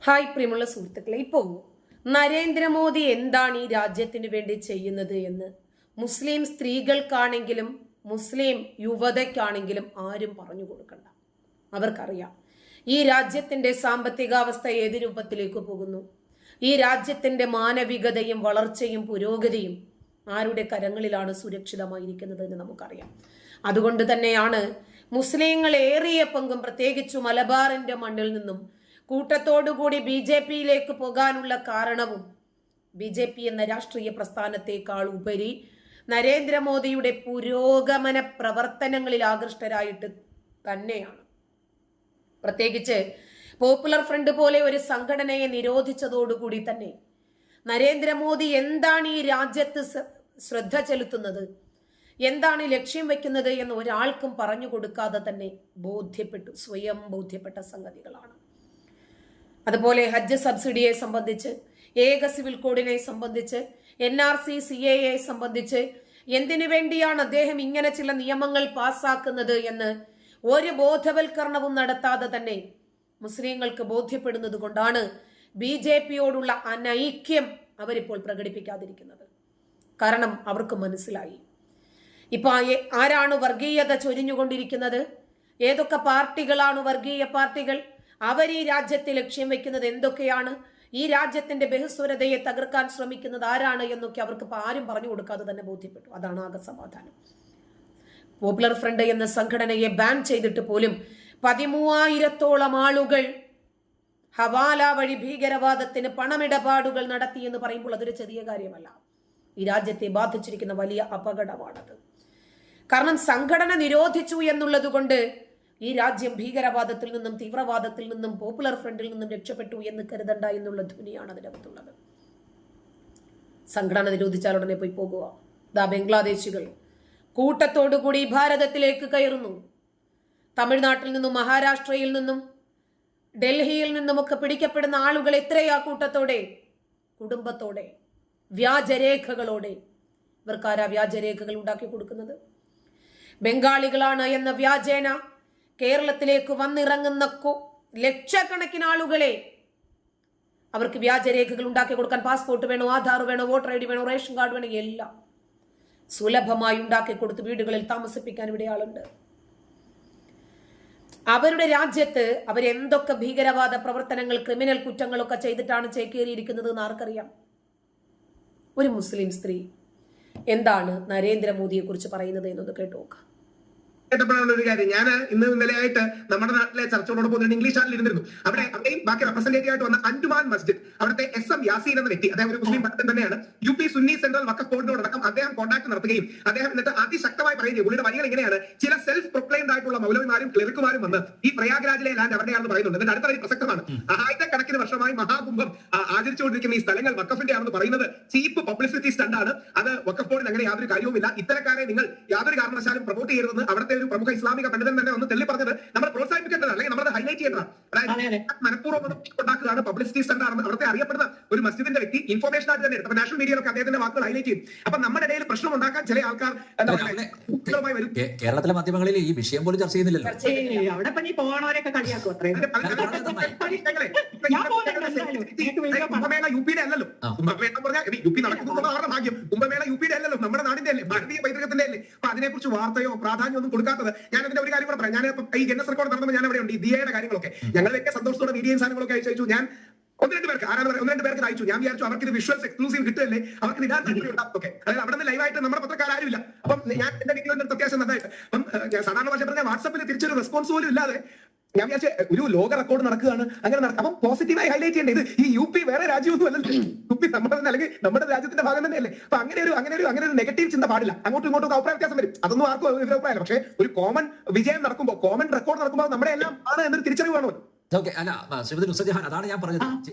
Hi പ്രിയമുള്ള സുഹൃത്തുക്കളെ, ഇപ്പോൾ നരേന്ദ്രമോദി എന്താണ് ഈ രാജ്യത്തിന് വേണ്ടി ചെയ്യുന്നത് എന്ന് മുസ്ലിം സ്ത്രീകൾക്കാണെങ്കിലും മുസ്ലിം യുവതയ്ക്കാണെങ്കിലും ആരും പറഞ്ഞു കൊടുക്കണ്ട. അവർക്കറിയാം ഈ രാജ്യത്തിന്റെ സാമ്പത്തികാവസ്ഥ ഏത് രൂപത്തിലേക്ക് പോകുന്നു. ഈ രാജ്യത്തിന്റെ മാനവികതയും വളർച്ചയും പുരോഗതിയും ആരുടെ കരങ്ങളിലാണ് സുരക്ഷിതമായിരിക്കുന്നത് എന്ന് നമുക്കറിയാം. അതുകൊണ്ട് തന്നെയാണ് മുസ്ലിങ്ങൾ ഏറിയ പങ്കും പ്രത്യേകിച്ചു മലബാറിന്റെ മണ്ണിൽ നിന്നും കൂട്ടത്തോടുകൂടി BJP-യിലേക്ക് പോകാനുള്ള കാരണവും BJP എന്ന രാഷ്ട്രീയ പ്രസ്ഥാനത്തെക്കാൾ ഉപരി നരേന്ദ്രമോദിയുടെ പുരോഗമന പ്രവർത്തനങ്ങളിൽ ആകൃഷ്ടരായിട്ട് തന്നെയാണ്. പ്രത്യേകിച്ച് പോപ്പുലർ ഫ്രണ്ട് പോലെ ഒരു സംഘടനയെ നിരോധിച്ചതോടുകൂടി തന്നെ നരേന്ദ്രമോദി എന്താണ് ഈ രാജ്യത്ത് ശ്രദ്ധ ചെലുത്തുന്നത്, എന്താണ് ലക്ഷ്യം വെക്കുന്നത് എന്ന് ഒരാൾക്കും പറഞ്ഞു കൊടുക്കാതെ തന്നെ സ്വയം ബോധ്യപ്പെട്ട സംഗതികളാണ്. അതുപോലെ ഹജ്ജ് സബ്സിഡിയെ സംബന്ധിച്ച്, ഏക സിവിൽ കോഡിനെ സംബന്ധിച്ച്, NRC CAA സംബന്ധിച്ച് എന്തിനു വേണ്ടിയാണ് അദ്ദേഹം ഇങ്ങനെ ചില നിയമങ്ങൾ പാസ്സാക്കുന്നത് എന്ന് ഒരു ബോധവൽക്കരണവും നടത്താതെ തന്നെ മുസ്ലിങ്ങൾക്ക് ബോധ്യപ്പെടുന്നത് കൊണ്ടാണ് BJP-യോടുള്ള അനൈക്യം അവരിപ്പോൾ പ്രകടിപ്പിക്കാതിരിക്കുന്നത്. കാരണം അവർക്ക് മനസ്സിലായി ഇപ്പൊ ആരാണ് വർഗീയത ചൊരിഞ്ഞുകൊണ്ടിരിക്കുന്നത്, ഏതൊക്കെ പാർട്ടികളാണ് വർഗീയ പാർട്ടികൾ, അവർ ഈ രാജ്യത്തെ ലക്ഷ്യം വെക്കുന്നത് എന്തൊക്കെയാണ്, ഈ രാജ്യത്തിന്റെ ബഹുസ്വരതയെ തകർക്കാൻ ശ്രമിക്കുന്നത് ആരാണ് എന്നൊക്കെ അവർക്ക് ആരും പറഞ്ഞു കൊടുക്കാതെ തന്നെ ബോധ്യപ്പെട്ടു. അതാണ് ആകെ സമാധാനം. പോപ്പുലർ ഫ്രണ്ട് എന്ന സംഘടനയെ ബാൻ ചെയ്തിട്ട് പോലും 13,000-ഓളം ആളുകൾ ഹവാല വഴി ഭീകരവാദത്തിന് പണമിടപാടുകൾ നടത്തി എന്ന് പറയുമ്പോൾ അതൊരു ചെറിയ കാര്യമല്ല. ഈ രാജ്യത്തെ ബാധിച്ചിരിക്കുന്ന വലിയ അപകടമാണത്. കാരണം സംഘടന നിരോധിച്ചു എന്നുള്ളത് കൊണ്ട് ഈ രാജ്യം ഭീകരവാദത്തിൽ നിന്നും തീവ്രവാദത്തിൽ നിന്നും പോപ്പുലർ ഫ്രണ്ടിൽ നിന്നും രക്ഷപ്പെട്ടു എന്ന് കരുതണ്ട എന്നുള്ള ധ്വനിയാണ് അതിനകത്തുള്ളത്. സംഘടന നിരോധിച്ചാൽ ഉടനെ പോയി പോകുക. ബംഗ്ലാദേശികൾ കൂട്ടത്തോടുകൂടി ഭാരതത്തിലേക്ക് കയറുന്നു. തമിഴ്നാട്ടിൽ നിന്നും മഹാരാഷ്ട്രയിൽ നിന്നും ഡൽഹിയിൽ നിന്നുമൊക്കെ പിടിക്കപ്പെടുന്ന ആളുകൾ എത്രയാ കൂട്ടത്തോടെ, കുടുംബത്തോടെ, വ്യാജരേഖകളോടെ. ഇവർക്കാരാ വ്യാജരേഖകൾ ഉണ്ടാക്കി കൊടുക്കുന്നത്? ബംഗാളികളാണ് എന്ന വ്യാജേന കേരളത്തിലേക്ക് വന്നിറങ്ങുന്ന ലക്ഷക്കണക്കിന് ആളുകളെ അവർക്ക് വ്യാജരേഖകൾ ഉണ്ടാക്കി കൊടുക്കാൻ പാസ്പോർട്ട് വേണോ, ആധാർ വേണോ, വോട്ടർ ID വേണോ, റേഷൻ കാർഡ് വേണോ, എല്ലാം സുലഭമായി ഉണ്ടാക്കി കൊടുത്ത് വീടുകളിൽ താമസിപ്പിക്കാൻ ഇവിടെ ആളുണ്ട്. അവരുടെ രാജ്യത്ത് അവരെന്തൊക്കെ ഭീകരവാദ പ്രവർത്തനങ്ങൾ, ക്രിമിനൽ കുറ്റങ്ങളൊക്കെ ചെയ്തിട്ടാണ് ചേക്കേറിയിരിക്കുന്നത് എന്ന് ആർക്കറിയാം? ഒരു മുസ്ലിം സ്ത്രീ എന്താണ് നരേന്ദ്രമോദിയെ കുറിച്ച് പറയുന്നത് എന്നൊന്ന് കേട്ടു നോക്കാം. ഒരു കാര്യം, ഞാൻ ഇന്നലെയായിട്ട് നമ്മുടെ നാട്ടിലെ ചർച്ചകളോടൊപ്പം ഇംഗ്ലീഷ് ചാനൽ ഇരുന്നിരുന്നു. അവിടെയും ബാക്കി റെപ്രസെന്റേറ്റീവ് ആയിട്ട് വന്ന അൻഡുമാൻ മസ്ജിദ്, അവിടുത്തെ SM യാസീൻ എന്ന വ്യക്തി, അദ്ദേഹം ഒരു മുസ്ലിം പണ്ഡിതൻ തന്നെയാണ്. UP സുന്നി സെൻട്രൽ വഖഫ് ബോർഡിനോടക്കം അദ്ദേഹം കോൺടാക്ട് നടത്തുകയും അദ്ദേഹം എന്നിട്ട് അതിശക്തമായി പറയുകയും, പുള്ളിയുടെ വരികൾ ഇങ്ങനെയാണ്: ചില സെൽഫ് പ്രൊക്ലെയിംഡ് ആയിട്ടുള്ള മൗലവിമാരും ക്ലറിക്കുമാരും വന്ന് ഈ പ്രയാഗ്രാജിലെ ലാൻഡ് അവരുടെയാണെന്ന് പറയുന്നുണ്ട്. എന്നിട്ട് അടുത്ത വരി പ്രസക്തമാണ്: ആയിരക്കണക്കിന് വർഷമായി മഹാകുംഭം ആചരിച്ചുകൊണ്ടിരിക്കുന്ന ഈ സ്ഥലങ്ങൾ വഖഫിന്റെ ആണെന്ന് പറയുന്നത് ചീപ്പ് പബ്ലിസിറ്റി സ്റ്റണ്ടാണ്. അത് വഖഫ് ബോർഡിന് അങ്ങനെ യാതൊരു കാര്യവുമില്ല. ഇത്തരക്കാരെ നിങ്ങൾ യാതൊരു കാരണവശാലും പ്രൊമോട്ട് ചെയ്യരുതെന്ന് അവിടുത്തെ ഒരു പ്രമുഖ ഇസ്ലാമിക പണ്ഡിതൻ തന്നെ ഒന്ന് തെളി പറഞ്ഞത് നമ്മൾ പ്രോത്സാഹിപ്പിക്കേണ്ടതാണ്, അല്ലെങ്കിൽ നമ്മൾ ഹൈലൈറ്റ് ചെയ്യേണ്ടതാണ്. അതായത് മനഃപൂർവ്വം ഉണ്ടാക്കുകയാണ്, പബ്ലിസിറ്റി സ്റ്റണ്ടാണ്. അവിടുത്തെ അറിയപ്പെടുന്ന ഒരു മസ്ജിദിന്റെ വ്യക്തി ഇൻഫോർമേഷൻ ആയിട്ട് തന്നെ എടുക്കും. നാഷണൽ മീഡിയയിലൊക്കെ അദ്ദേഹത്തിന്റെ വാക്കുകൾ ഹൈലൈറ്റ് ചെയ്യും. അപ്പൊ നമ്മുടെ ഇടയിൽ പ്രശ്നം ഉണ്ടാക്കാൻ ചില ആൾക്കാർ വരും. കേരളത്തിലെ മാധ്യമങ്ങളിൽ ഈ വിഷയം പോലും ചർച്ച ചെയ്യുന്നില്ലല്ലോ. അവിടെ പണി പോകണവരൊക്കെ കളിയാക്കും. കുംഭമേള UP-യുടെ അല്ലല്ലോ. കുംഭമേള പറഞ്ഞാൽ UP നടക്കുന്നുള്ള ഭാഗ്യം. കുംഭമേള UP-യുടെ അല്ലല്ലോ, നമ്മുടെ നാടിന്റെ അല്ലേ, ഭാരതീയ പൈതൃകത്തിന്റെ അല്ലേ. അപ്പൊ അതിനെക്കുറിച്ച് വാർത്തയോ പ്രാധാന്യം ഒന്നും കൊടുക്കാത്തത്. ഞാൻ അതിന്റെ ഒരു കാര്യം കൂടെ പറയാം. ഞാൻ ഈ ഗിന്നസ് റെക്കോർഡ് നടന്നപ്പോൾ ഞാൻ അവിടെ ഉണ്ട്. ഈ ദിയയുടെ കാര്യങ്ങളൊക്കെ ഞങ്ങളൊക്കെ സന്തോഷത്തോടെ വീഡിയോയും സാധനങ്ങളൊക്കെ അയച്ചു. ഞാൻ ഒന്ന് രണ്ട് പേർക്ക് അയച്ചു. ഞാൻ വിചാരിച്ചു അവർക്ക് ഇത് വിഷ്വൽസ് എക്സ്ക്ലൂസീവ് കിട്ടുമല്ലേ, അവർക്ക് ഇടാൻ താല്പര്യം ഉണ്ടാകും. അതായത് അവിടെ നിന്ന് ലൈവായിട്ട് നമ്മുടെ പത്രക്കാരും ഇല്ല. അപ്പം ഞാൻ എന്റെ വീഡിയോ അത്യാവശ്യം നന്നായിട്ട് അപ്പം സാധാരണ ഭാഷ പറഞ്ഞാൽ വാട്സാപ്പിൽ തിരിച്ചൊരു റെസ്പോൺസ് പോലും ഇല്ലാതെ ഞാൻ വിചാരിച്ച ഒരു ലോക റെക്കോർഡ് നടക്കുകയാണ്. അങ്ങനെ അപ്പം പോസിറ്റീവായി ഹൈലൈറ്റ് ചെയ്യേണ്ടത് ഈ UP വേറെ രാജ്യമൊന്നും അല്ലല്ലോ. UP നമ്മുടെ അല്ലെങ്കിൽ നമ്മുടെ രാജ്യത്തിന്റെ ഭാഗം തന്നെയല്ലേ. അപ്പൊ അങ്ങനെ ഒരു നെഗറ്റീവ് ചിന്ത പാടില്ല. അങ്ങോട്ടും ഇങ്ങോട്ടും അഭിപ്രായ വ്യത്യാസം വരും. അതൊന്നും ആർക്കും അഭിപ്രായമില്ല. പക്ഷേ ഒരു കോമൺ വിജയം നടക്കുമ്പോൾ, കോമൺ റെക്കോർഡ് നടക്കുമ്പോൾ നമ്മുടെ എല്ലാം ആണ് എന്നൊരു തിരിച്ചറിവ് വേണമല്ലോ. അല്ല ശ്രീമതി നുസ്രത്ത് ജഹാൻ, അതാണ് ഞാൻ പറഞ്ഞത്.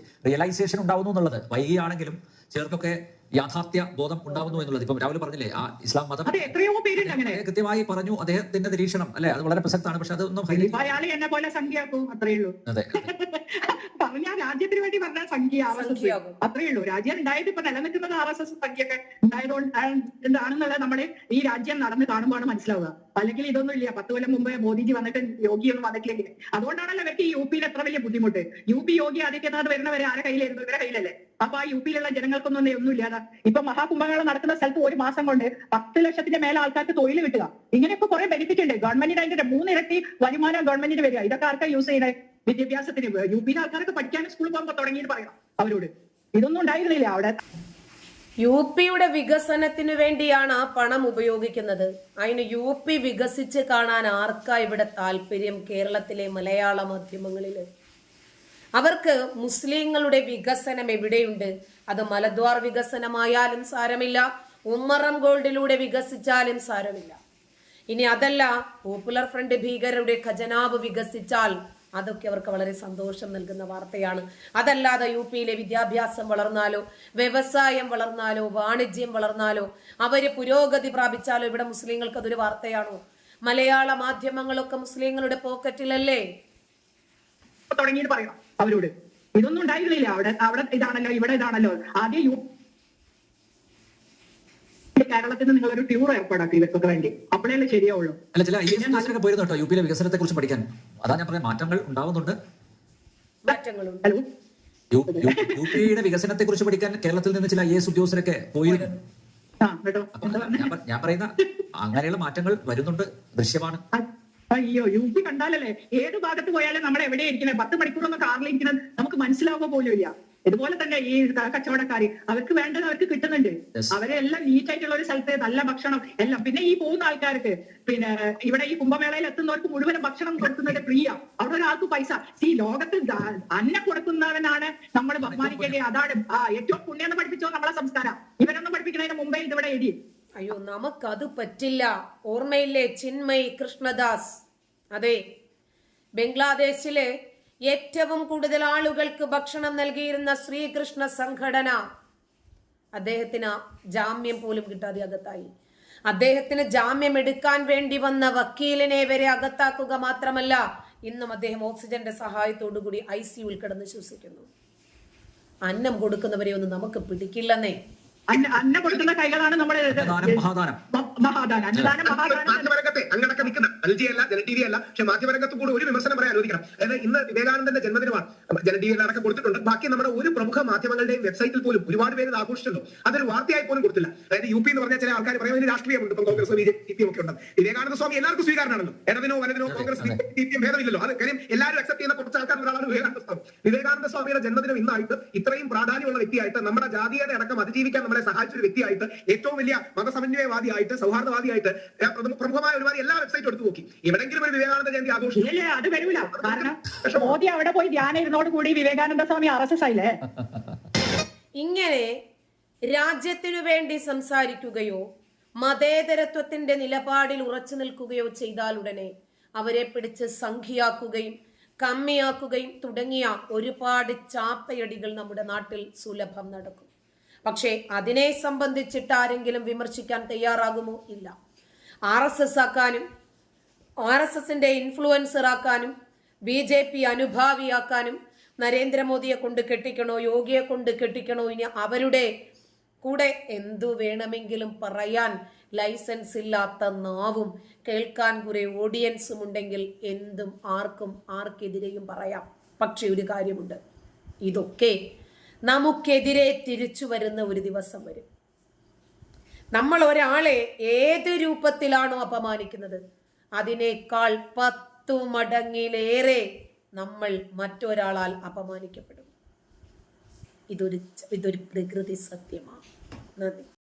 റിയലൈസേഷൻ ഉണ്ടാവുന്നു എന്നുള്ളത് വൈകിയാണെങ്കിലും ചിലർക്കൊക്കെ യാഥാർത്ഥ്യ ബോധം ഉണ്ടാവുന്നു എന്നുള്ളത്. ഇപ്പം രാവിലെ പറഞ്ഞില്ലേ, ആ ഇസ്ലാം മതം കൃത്യമായി പറഞ്ഞു അദ്ദേഹത്തിന്റെ നിരീക്ഷണം അല്ലെ, അത് വളരെ പ്രസക്തമാണ്. പക്ഷെ അതൊന്നും എന്നെ പോലെ സംഖ്യയാക്കും, അത്രയേ ഉള്ളൂ. അതെ, ഞാൻ രാജ്യത്തിന് വേണ്ടി പറഞ്ഞ സംഖ്യ RSS സംഖ്യയാകും. അത്രയേ ഉള്ളൂ. രാജ്യം ഉണ്ടായത് ഇപ്പൊ നിലനിൽക്കുന്നത് RSS സംഖ്യയൊക്കെ ഉണ്ടായതുകൊണ്ടാണെന്നുള്ളത് നമ്മുടെ ഈ രാജ്യം നടന്ന് കാണുമ്പോഴാണ് മനസ്സിലാവുക. അല്ലെങ്കിൽ ഇതൊന്നും ഇല്ല. 10 കൊല്ലം മുമ്പ് മോദിജി വന്നിട്ട് യോഗിയൊന്നും വന്നിട്ടില്ലെങ്കിൽ. അതുകൊണ്ടാണല്ലോ ഇവർക്ക് ഈ UP-യിൽ എത്ര വലിയ ബുദ്ധിമുട്ട്. UP യോഗി ആദിത്യനാഥ് വരുന്നവരെ ആരെ കയ്യിലായിരുന്നു? ഇവരുടെ കയ്യിലല്ലേ. അപ്പൊ ആ UP-യിലുള്ള ജനങ്ങൾക്കൊന്നും ഒന്നും ഇല്ലാതെ ഇപ്പൊ മഹാകുംഭമേള നടക്കുന്ന സ്ഥലത്ത് ഒരു മാസം കൊണ്ട് 10 ലക്ഷത്തിന്റെ മേലെ ആൾക്കാർക്ക് തൊഴിൽ കിട്ടുക. ഇങ്ങനെയൊക്കെ കുറെ ബെനിഫിറ്റ് ഉണ്ട്. ഗവൺമെന്റിന് അതിന്റെ 3 ഇരട്ടി വരുമാനം ഗവൺമെന്റിന് വരിക. ഇതൊക്കെ ആർക്കാ യൂസ് ചെയ്യണേ? വിദ്യാഭ്യാസത്തിന്. UP-യിലെ ആൾക്കാരൊക്കെ പഠിക്കാനും സ്കൂളിൽ പോകുമ്പോൾ തുടങ്ങിയിട്ട് പറയണം അവരോട്. ഇതൊന്നും ഉണ്ടായിരുന്നില്ല അവിടെ. UP-യുടെ വികസനത്തിനു വേണ്ടിയാണ് ആ പണം ഉപയോഗിക്കുന്നത്. അതിന് UP വികസിച്ച് കാണാൻ ആർക്കാ ഇവിടെ താല്പര്യം? കേരളത്തിലെ മലയാള മാധ്യമങ്ങളില് അവർക്ക് മുസ്ലിങ്ങളുടെ വികസനം എവിടെയുണ്ട്? അത് മലദ്വാർ വികസനമായാലും സാരമില്ല, ഉമ്മറം ഗോൾഡിലൂടെ വികസിച്ചാലും സാരമില്ല. ഇനി അതല്ല, പോപ്പുലർ ഫ്രണ്ട് ഭീകരരുടെ ഖജനാവ് വികസിച്ചാൽ അതൊക്കെ അവർക്ക് വളരെ സന്തോഷം നൽകുന്ന വാർത്തയാണ്. അതല്ലാതെ UP-യിലെ വിദ്യാഭ്യാസം വളർന്നാലോ, വ്യവസായം വളർന്നാലോ, വാണിജ്യം വളർന്നാലോ, അവര് പുരോഗതി പ്രാപിച്ചാലോ ഇവിടെ മുസ്ലിങ്ങൾക്ക് അതൊരു വാർത്തയാണോ? മലയാള മാധ്യമങ്ങളൊക്കെ മുസ്ലിങ്ങളുടെ പോക്കറ്റിലല്ലേ? തുടങ്ങിയിട്ട് പറയണം അവരോട്. ഇതൊന്നും ഉണ്ടായിരുന്നില്ല അവിടെ ഇതാണല്ലോ, ഇവിടെ ഇതാണല്ലോ. ആദ്യം കേരളത്തിൽ നിന്ന് നിങ്ങളൊരു ടൂർ ഏർപ്പാടാക്കി ഇവർക്കൊക്കെ വേണ്ടി. അപ്പോഴേ ശരിയാവുള്ളൂ. അല്ല, ചില IAS പോയിരുന്നു കേട്ടോ UP-യിലെ വികസനത്തെ കുറിച്ച് പഠിക്കാൻ. അതാ ഞാൻ പറഞ്ഞ മാറ്റങ്ങൾ ഉണ്ടാവുന്നുണ്ട്. ഹലോ, UP-യുടെ വികസനത്തെ കുറിച്ച് പഠിക്കാൻ കേരളത്തിൽ നിന്ന് ചില IAS ഉദ്യോഗസ്ഥരൊക്കെ പോയിരുന്നു. ഞാൻ പറയുന്ന അങ്ങനെയുള്ള മാറ്റങ്ങൾ വരുന്നുണ്ട്, ദൃശ്യമാണ്. അയ്യോ, UP കണ്ടാലല്ലേ ഏത് ഭാഗത്ത് പോയാലും നമ്മൾ എവിടെ ഇരിക്കുന്നത്? 10 മണിക്കൂറൊന്നും കാറിലിരിക്കുന്നത് നമുക്ക് മനസ്സിലാവുക പോലും ഇല്ല. ഇതുപോലെ തന്നെ ഈ കച്ചവടക്കാര് അവർക്ക് വേണ്ടത് അവർക്ക് കിട്ടുന്നുണ്ട്. അവരെ എല്ലാം നീറ്റ് ആയിട്ടുള്ള ഒരു സ്ഥലത്ത് നല്ല ഭക്ഷണം എല്ലാം. പിന്നെ ഈ പോകുന്ന ആൾക്കാർക്ക് പിന്നെ ഇവിടെ ഈ കുംഭമേളയിൽ എത്തുന്നവർക്ക് മുഴുവനും ഭക്ഷണം കൊടുക്കുന്നത് ഫ്രീയാ. അവിടെ ഒരാൾക്ക് പൈസ. ഈ ലോകത്ത് അന്നം കൊടുക്കുന്നവനാണ് നമ്മൾ ബഹുമാനിക്കേണ്ടത്. അതാണ് ഏറ്റവും പുണ്യം പഠിപ്പിച്ചോ നമ്മളെ സംസ്കാരം. ഇവരൊന്നും പഠിപ്പിക്കുന്നതിന് മുമ്പേ ഇതിവിടെ എഴുതി. അയ്യോ, നമുക്കത് പറ്റില്ല. ഓർമ്മയില്ലേ ചിന്മയ് കൃഷ്ണദാസ്? അതെ, ബംഗ്ലാദേശിലെ ഏറ്റവും കൂടുതൽ ആളുകൾക്ക് ഭക്ഷണം നൽകിയിരുന്ന ശ്രീകൃഷ്ണ സംഘടന അദ്ദേഹത്തിന് ജാമ്യം പോലും കിട്ടാതെ അകത്തായി. അദ്ദേഹത്തിന് ജാമ്യം എടുക്കാൻ വേണ്ടി വന്ന വക്കീലിനെ വരെ അകത്താക്കുക മാത്രമല്ല, ഇന്നും അദ്ദേഹം ഓക്സിജന്റെ സഹായത്തോടു കൂടി ICU-ൽ കിടന്ന് ശ്വസിക്കുന്നു. അന്നം കൊടുക്കുന്നവരെ ഒന്നും നമുക്ക് പിടിക്കില്ലെന്നേ. അന്ന കൊടുക്കുന്ന കൈകളാണ് നമ്മുടെ മഹാദാനം. മാധ്യമരംഗത്തെ അങ്ങനൊക്കെ നിൽക്കുന്ന LG-അല്ല, ജനTV-അല്ല, പക്ഷെ മാധ്യമരംഗത്ത് കൂടെ ഒരു വിമർശനം പറയാൻ അനുവദിക്കണം. അതായത് ഇന്ന് വിവേകാനന്ദന്റെ ജന്മദിനമാണ്. ജനTV-യിൽ അടക്കം കൊടുത്തിട്ടുണ്ട്. ബാക്കി നമ്മുടെ ഒരു പ്രമുഖ മാധ്യമങ്ങളുടെയും വെബ്സൈറ്റിൽ പോലും ഒരുപാട് പേര് ആഘോഷിച്ചല്ലോ. അതൊരു വാർത്തയായി പോലും കൊടുത്തില്ല. അതായത് UP എന്ന് പറഞ്ഞാൽ ചില ആൾക്കാർ പറയുന്നത് രാഷ്ട്രീയമുണ്ട്. ഇപ്പം കോൺഗ്രസ് BJP ഒക്കെ ഉണ്ട്. വിവേകാനന്ദ സ്വാമി എല്ലാവർക്കും സ്വീകാരണമാണല്ലോ. ഇടതിനോ വലതിനോ കോൺഗ്രസ് CPM ഭേദമില്ലല്ലോ. അത് കാര്യം എല്ലാവരും അക്സെപ്റ്റ് ചെയ്യുന്ന കുറച്ച് ആൾക്കാർ ഒരാളാണ് വിവേകാനന്ദ സ്വാമി. വിവേകാനന്ദ സ്വാമിയുടെ ജന്മദിനം ഇന്നായിട്ട് ഇത്രയും പ്രാധാന്യമുള്ള വ്യക്തിയായിട്ട്, നമ്മുടെ ജാതീയത അടക്കം അതിജീവിക്കാൻ നമ്മളെ സഹായിച്ച ഒരു വ്യക്തിയായിട്ട്, ഏറ്റവും വലിയ മതസമന്വയവാദിയായിട്ട്, സൗഹാർദ്ദവാദിയായിട്ട് പ്രമുഖമായ ഒരുപാട് എല്ലാ വെബ്സൈറ്റും എടുത്തു നോക്കി. എവിടെങ്കിലും ഒരു വിവേകാനന്ദ ജയന്തി ആഘോഷിച്ചു? അത് വരൂല. കാരണം മോദി അവിടെ പോയി ധ്യാനം ഇരുന്നോട് കൂടി വിവേകാനന്ദ സ്വാമി RSS ആയില്ലേ? ഇങ്ങനെ രാജ്യത്തിനു വേണ്ടി സംസാരിക്കുകയോ മതേതരത്വത്തിന്റെ നിലപാടിൽ ഉറച്ചു നിൽക്കുകയോ ചെയ്താൽ ഉടനെ അവരെ പിടിച്ച് സംഖ്യയാക്കുകയും കമ്മിയാക്കുകയും തുടങ്ങിയ ഒരുപാട് ചാപ്പയടികൾ നമ്മുടെ നാട്ടിൽ സുലഭം നടക്കും. പക്ഷേ അതിനെ സംബന്ധിച്ചിട്ട് ആരെങ്കിലും വിമർശിക്കാൻ തയ്യാറാകുമോ? ഇല്ല. RSS ആക്കാനും, RSSന്റെ ഇൻഫ്ലുവൻസർ ആക്കാനും, BJP അനുഭാവിയാക്കാനും, നരേന്ദ്രമോദിയെ കൊണ്ട് കെട്ടിക്കണോ, യോഗിയെ കൊണ്ട് കെട്ടിക്കണോ, ഇനി അവരുടെ കൂടെ എന്തു വേണമെങ്കിലും പറയാൻ ലൈസൻസ് ഇല്ലാത്ത നാവും കേൾക്കാൻ കുറെ ഓഡിയൻസും ഉണ്ടെങ്കിൽ എന്തും ആർക്കും ആർക്കെതിരെയും പറയാം. പക്ഷെ ഒരു കാര്യമുണ്ട്, ഇതൊക്കെ നമുക്കെതിരെ തിരിച്ചു വരുന്ന ഒരു ദിവസം വരും. നമ്മൾ ഒരാളെ ഏത് രൂപത്തിലാണോ അപമാനിക്കുന്നത് അതിനേക്കാൾ 10 മടങ്ങിലേറെ നമ്മൾ മറ്റൊരാളാൽ അപമാനിക്കപ്പെടും. ഇതൊരു പ്രകൃതി സത്യമാണ്. നന്ദി.